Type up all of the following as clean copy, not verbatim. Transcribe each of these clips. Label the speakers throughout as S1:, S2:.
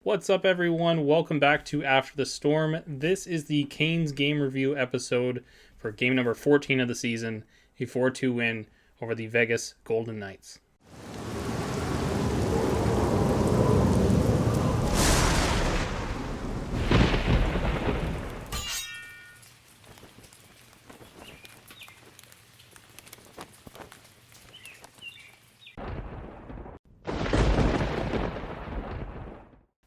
S1: What's up, everyone? Welcome back to After the Storm. This is the Canes game review episode for game number 14 of the season, a 4-2 win over the Vegas Golden Knights.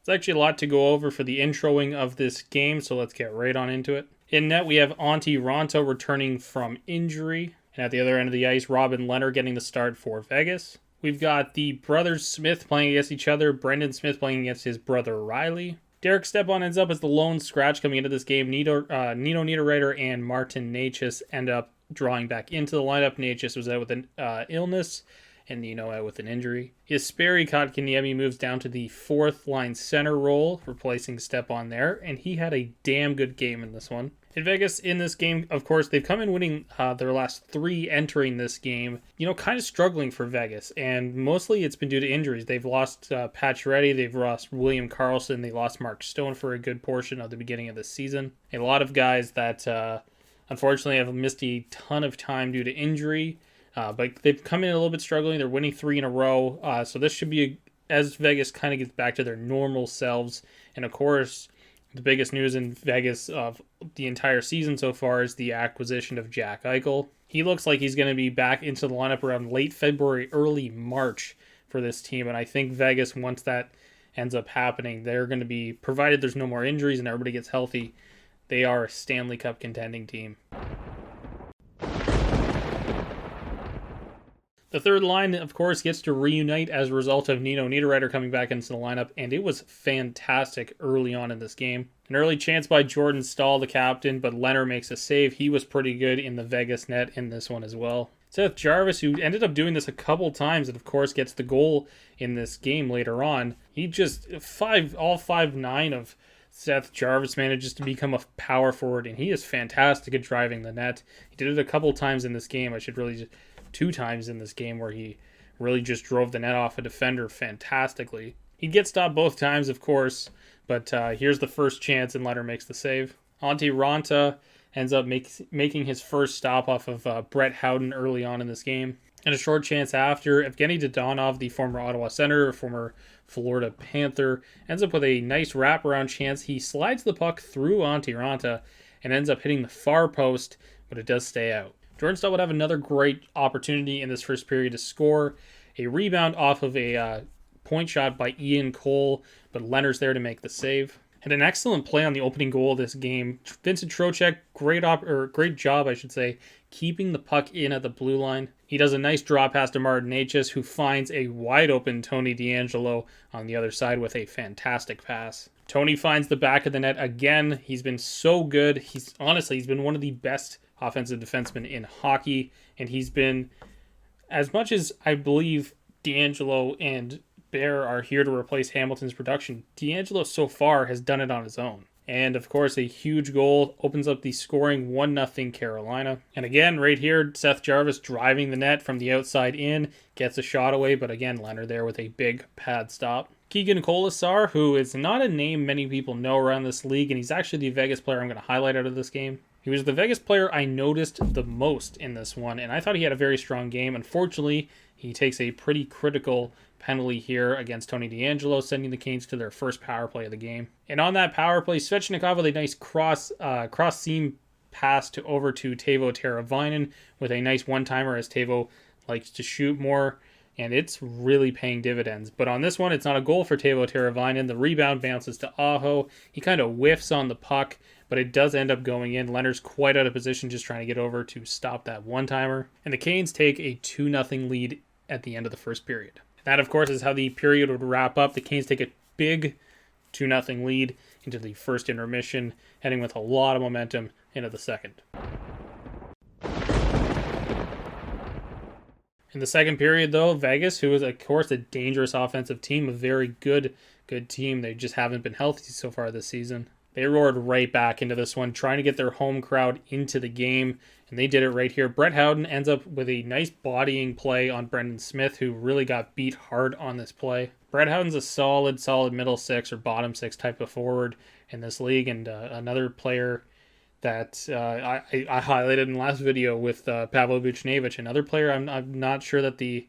S1: It's actually a lot to go over for the introing of this game, so let's get right on into it. In net, we have Antti Raanta returning from injury, and at the other end of the ice, Robin Lehner getting the start for Vegas. We've got the brothers Smith playing against each other, Brendan Smith playing against his brother Riley. Derek Stepan ends up as the lone scratch coming into this game. Nino Niederreiter and Martin Necas end up drawing back into the lineup. Necas was out with an illness, and Nino out with an injury. Jesperi Kotkaniemi moves down to the fourth line center role, replacing Stepan there, and he had a damn good game in this one. In Vegas, in this game, of course, they've come in winning their last three entering this game, kind of struggling for Vegas, and mostly it's been due to injuries. They've lost Pacioretty, they've lost William Karlsson, they lost Mark Stone for a good portion of the beginning of the season. A lot of guys that unfortunately have missed a ton of time due to injury. But they've come in a little bit struggling. They're winning 3 in a row. So this should be, as Vegas kind of gets back to their normal selves. And of course, the biggest news in Vegas of the entire season so far is the acquisition of Jack Eichel. He looks like he's going to be back into the lineup around late February, early March for this team. And I think Vegas, once that ends up happening, they're going to be, provided there's no more injuries and everybody gets healthy, they are a Stanley Cup contending team. The third line, of course, gets to reunite as a result of Nino Niederreiter coming back into the lineup, and it was fantastic early on in this game. An early chance by Jordan Staal, the captain, but Lehner makes a save. He was pretty good in the Vegas net in this one as well. Seth Jarvis, who ended up doing this a couple times, and of course gets the goal in this game later on. He just, all 5'9" of Seth Jarvis manages to become a power forward, and he is fantastic at driving the net. He did it a couple times in this game. 2 times in this game where he really just drove the net off a defender fantastically. He'd get stopped both times, of course, but here's the first chance and Lehner makes the save. Antti Raanta ends up making his first stop off of Brett Howden early on in this game. And a short chance after, Evgeny Dodonov, the former Ottawa Senator, former Florida Panther, ends up with a nice wraparound chance. He slides the puck through Antti Raanta and ends up hitting the far post, but it does stay out. Jordan Staal would have another great opportunity in this first period to score. A rebound off of a point shot by Ian Cole, but Lehner's there to make the save. And an excellent play on the opening goal of this game. Vincent Trocheck, great job, keeping the puck in at the blue line. He does a nice draw pass to Martin Necas, who finds a wide open Tony DeAngelo on the other side with a fantastic pass. Tony finds the back of the net again. He's been so good. He's been one of the best offensive defenseman in hockey, and he's been, as much as I believe DeAngelo and Bear are here to replace Hamilton's production, DeAngelo so far has done it on his own. And of course, a huge goal opens up the scoring 1-0 Carolina. And again, right here, Seth Jarvis driving the net from the outside in, gets a shot away, but again, Lehner there with a big pad stop. Keegan Colasar, who is not a name many people know around this league, and he's actually the Vegas player I'm going to highlight out of this game. He was the Vegas player I noticed the most in this one, and I thought he had a very strong game. Unfortunately, he takes a pretty critical penalty here against Tony DeAngelo, sending the Canes to their first power play of the game. And on that power play, Svechnikov with a nice cross-seam pass over to Teuvo Teravainen with a nice one-timer, as Teuvo likes to shoot more, and it's really paying dividends. But on this one, it's not a goal for Teuvo Teravainen. The rebound bounces to Aho. He kind of whiffs on the puck, but it does end up going in. Lehner's quite out of position, just trying to get over to stop that one-timer. And the Canes take a 2-0 lead at the end of the first period. That, of course, is how the period would wrap up. The Canes take a big 2-0 lead into the first intermission, heading with a lot of momentum into the second. In the second period, though, Vegas, who is, of course, a dangerous offensive team, a very good team, they just haven't been healthy so far this season. They roared right back into this one, trying to get their home crowd into the game, and they did it right here. Brett Howden ends up with a nice bodying play on Brendan Smith, who really got beat hard on this play. Brett Howden's a solid middle six or bottom six type of forward in this league, and another player that I highlighted in the last video with Pavel Buchnevich, another player I'm not sure that the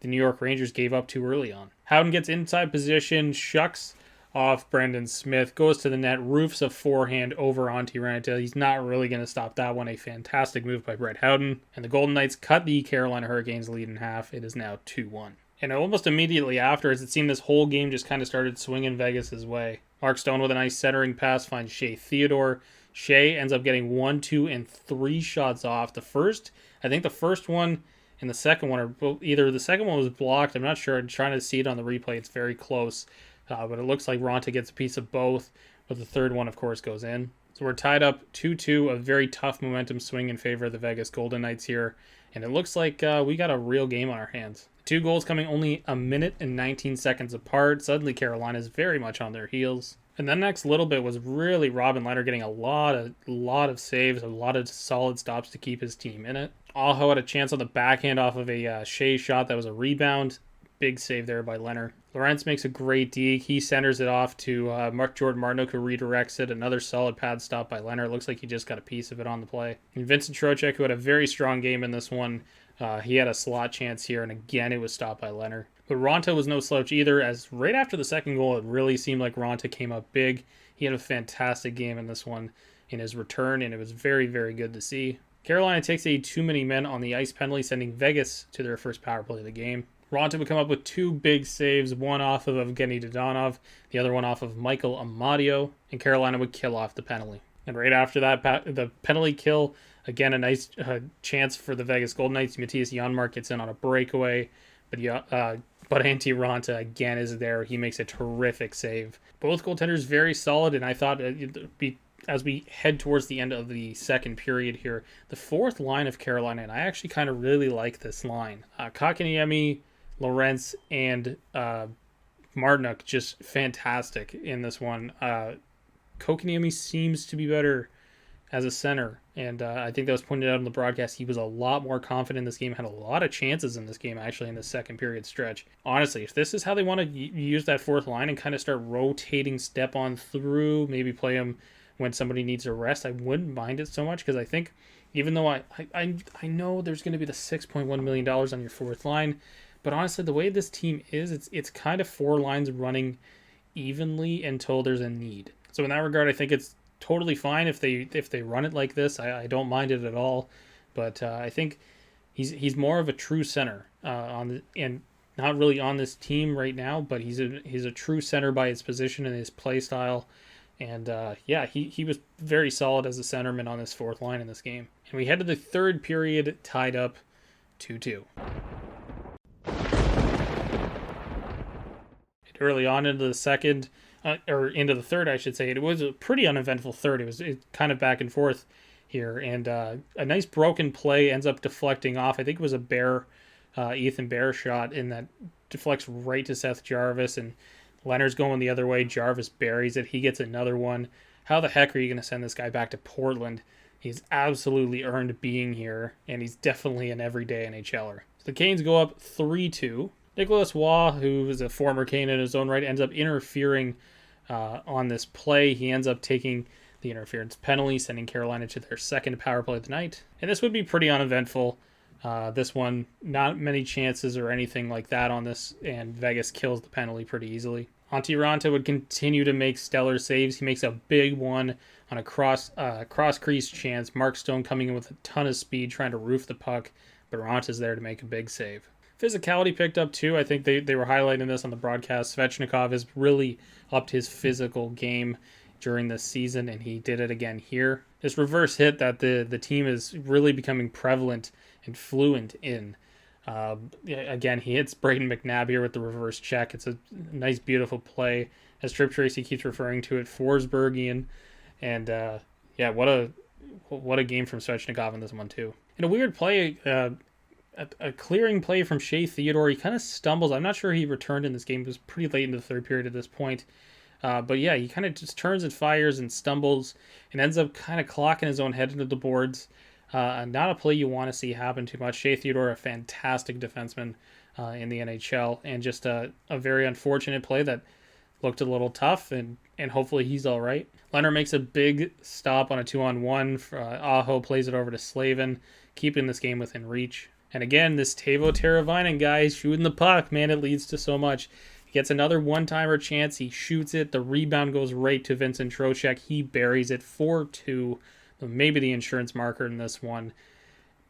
S1: New York Rangers gave up too early on. Howden gets inside position, shucks off Brendan Smith, goes to the net, roofs a forehand over Antti Raanta. He's not really going to stop that one. A fantastic move by Brett Howden. And the Golden Knights cut the Carolina Hurricanes lead in half. It is now 2-1. And almost immediately afterwards, it seemed this whole game just kind of started swinging Vegas' way. Mark Stone with a nice centering pass finds Shea Theodore. Shea ends up getting 1, 2, and 3 shots off. I think the first one and the second one, or either the second one was blocked. I'm not sure. I'm trying to see it on the replay. It's very close. But it looks like Raanta gets a piece of both, but the third one, of course, goes in. So we're tied up 2-2, a very tough momentum swing in favor of the Vegas Golden Knights here, and it looks like we got a real game on our hands. 2 goals coming only a minute and 19 seconds apart. Suddenly Carolina's very much on their heels. And the next little bit was really Robin Lehner getting a lot of saves, a lot of solid stops to keep his team in it. Aho had a chance on the backhand off of a Shea shot that was a rebound. Big save there by Lehner. Lorentz makes a great deke. He centers it off to Jordan Martinook, who redirects it. Another solid pad stop by Lehner. Looks like he just got a piece of it on the play. And Vincent Trocheck, who had a very strong game in this one, he had a slot chance here, and again it was stopped by Lehner. But Raanta was no slouch either, as right after the second goal, it really seemed like Raanta came up big. He had a fantastic game in this one in his return, and it was very, very good to see. Carolina takes a too many men on the ice penalty, sending Vegas to their first power play of the game. Raanta would come up with 2 big saves, one off of Evgeny Dodonov, the other one off of Michael Amadio, and Carolina would kill off the penalty. And right after that, the penalty kill, again, a nice chance for the Vegas Golden Knights. Matthias Janmark gets in on a breakaway, but Antti Raanta again is there. He makes a terrific save. Both goaltenders very solid, and I thought as we head towards the end of the second period here, the fourth line of Carolina, and I actually kind of really like this line. Kotkaniemi, Lorentz, and Martinook just fantastic in this one. Kotkaniemi seems to be better as a center, and I think that was pointed out in the broadcast. He was a lot more confident in this game, had a lot of chances in this game, actually, in the second period stretch. Honestly, if this is how they want to use that fourth line and kind of start rotating step on through, maybe play him when somebody needs a rest, I wouldn't mind it so much, because I think even though I know there's going to be the $6.1 million on your fourth line, but honestly, the way this team is, it's kind of 4 lines running evenly until there's a need. So in that regard, I think it's totally fine if they run it like this. I don't mind it at all, but I think he's more of a true center and not really on this team right now, but he's a true center by his position and his play style. And he was very solid as a centerman on this fourth line in this game. And we head to the third period, tied up 2-2. Early on into the second, or into the third, I should say, it was a pretty uneventful third. It was kind of back and forth here, and a nice broken play ends up deflecting off. I think it was a Ethan Bear shot, and that deflects right to Seth Jarvis, and Leonard's going the other way. Jarvis buries it. He gets another one. How the heck are you going to send this guy back to Portland? He's absolutely earned being here, and he's definitely an everyday NHLer. So the Canes go up 3-2. Nicholas Waugh, who is a former Cane in his own right, ends up interfering on this play. He ends up taking the interference penalty, sending Carolina to their second power play of the night. And this would be pretty uneventful. This one, not many chances or anything like that on this, and Vegas kills the penalty pretty easily. Antti Raanta would continue to make stellar saves. He makes a big one on a cross-crease chance. Mark Stone coming in with a ton of speed, trying to roof the puck, but Ranta's there to make a big save. Physicality picked up too. I think they were highlighting this on the broadcast. Svechnikov has really upped his physical game during this season, and he did it again here. This reverse hit that the team is really becoming prevalent and fluent in. Again, he hits Brayden McNabb here with the reverse check. It's a nice, beautiful play. As Trip Tracy keeps referring to it, Forsbergian. And what a game from Svechnikov in this one too. And a weird play, a clearing play from Shea Theodore. He kind of stumbles. I'm not sure he returned in this game. It was pretty late in the third period at this point. But yeah, he kind of just turns and fires and stumbles and ends up kind of clocking his own head into the boards. Not a play you want to see happen too much. Shea Theodore, a fantastic defenseman. in the NHL, and just a very unfortunate play that looked a little tough, and hopefully he's all right. Leonard makes a big stop on a 2-on-1. Aho plays it over to Slavin, keeping this game within reach. And again, this Teuvo Teravainen guy is shooting the puck. Man, it leads to so much. He gets another one-timer chance. He shoots it. The rebound goes right to Vincent Trocheck. He buries it 4-2. Maybe the insurance marker in this one.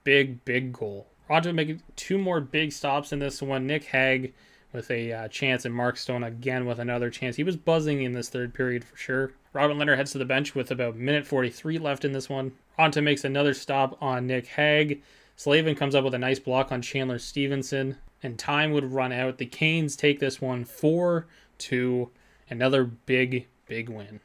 S1: Big, big goal. Ronto making 2 more big stops in this one. Nick Hague with a chance, and Mark Stone again with another chance. He was buzzing in this third period for sure. Robin Lehner heads to the bench with about minute 43 left in this one. Ronto makes another stop on Nick Hague. Slavin comes up with a nice block on Chandler Stevenson, and time would run out. The Canes take this one 4-2. Another big, big win.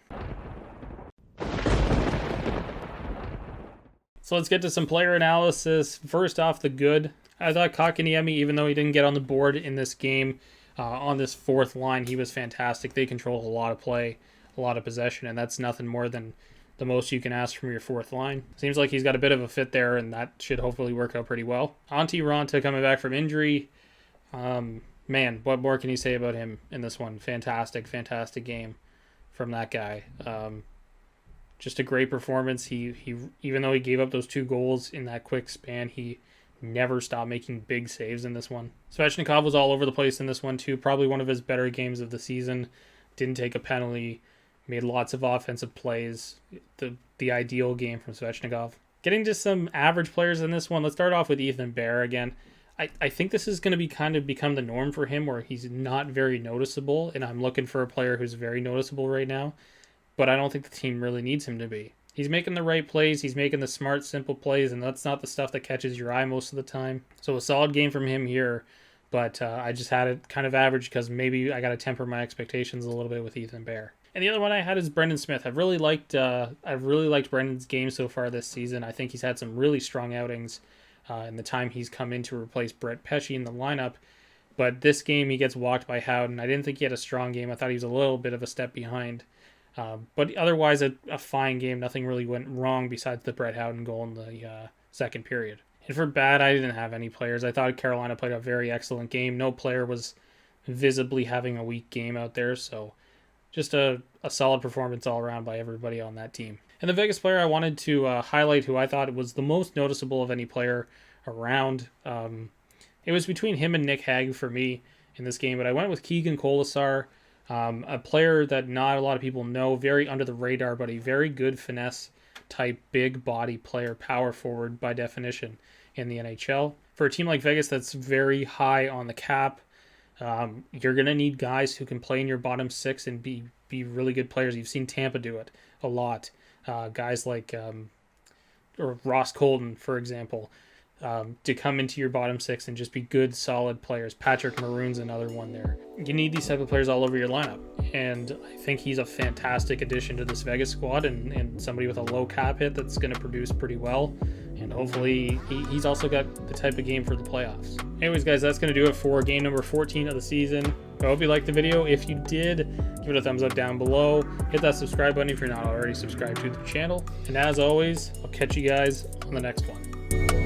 S1: So let's get to some player analysis. First off, the good. I thought Kotkaniemi, even though he didn't get on the board in this game, on this fourth line, he was fantastic. They controlled a lot of play, a lot of possession, and that's nothing more than the most you can ask from your fourth line. Seems like he's got a bit of a fit there, and that should hopefully work out pretty well. Antti Raanta coming back from injury. Man, what more can you say about him in this one? Fantastic, fantastic game from that guy. Just a great performance. He even though he gave up those 2 goals in that quick span, he never stopped making big saves in this one. Svechnikov was all over the place in this one too. Probably one of his better games of the season. Didn't take a penalty. Made lots of offensive plays. The ideal game from Svechnikov. Getting to some average players in this one. Let's start off with Ethan Bear again. I think this is going to become the norm for him, where he's not very noticeable, and I'm looking for a player who's very noticeable right now. But I don't think the team really needs him to be. He's making the right plays. He's making the smart, simple plays, and that's not the stuff that catches your eye most of the time. So a solid game from him here, but I just had it kind of average because maybe I got to temper my expectations a little bit with Ethan Bear. And the other one I had is Brendan Smith. I've really liked Brendan's game so far this season. I think he's had some really strong outings in the time he's come in to replace Brett Pesce in the lineup. But this game he gets walked by Howden. I didn't think he had a strong game. I thought he was a little bit of a step behind. But otherwise, a fine game. Nothing really went wrong besides the Brett Howden goal in the second period. And for bad, I didn't have any players. I thought Carolina played a very excellent game. No player was visibly having a weak game out there. So just a solid performance all around by everybody on that team. And the Vegas player I wanted to highlight, who I thought was the most noticeable of any player around, it was between him and Nick Hague for me in this game. But I went with Keegan Colasar. A player that not a lot of people know, very under the radar, but a very good finesse type, big body player, power forward by definition in the NHL. For a team like Vegas that's very high on the cap, you're going to need guys who can play in your bottom 6 and be really good players. You've seen Tampa do it a lot. Guys like or Ross Colton, for example, to come into your bottom 6 and just be good, solid players. Patrick Maroon's another one there. You need these type of players all over your lineup, and I think he's a fantastic addition to this Vegas squad, and somebody with a low cap hit that's going to produce pretty well, and hopefully he's also got the type of game for the playoffs. Anyways, guys, that's going to do it for game number 14 of the season. I hope you liked the video. If you did, give it a thumbs up down below. Hit that subscribe button if you're not already subscribed to the channel. And as always, I'll catch you guys on the next one.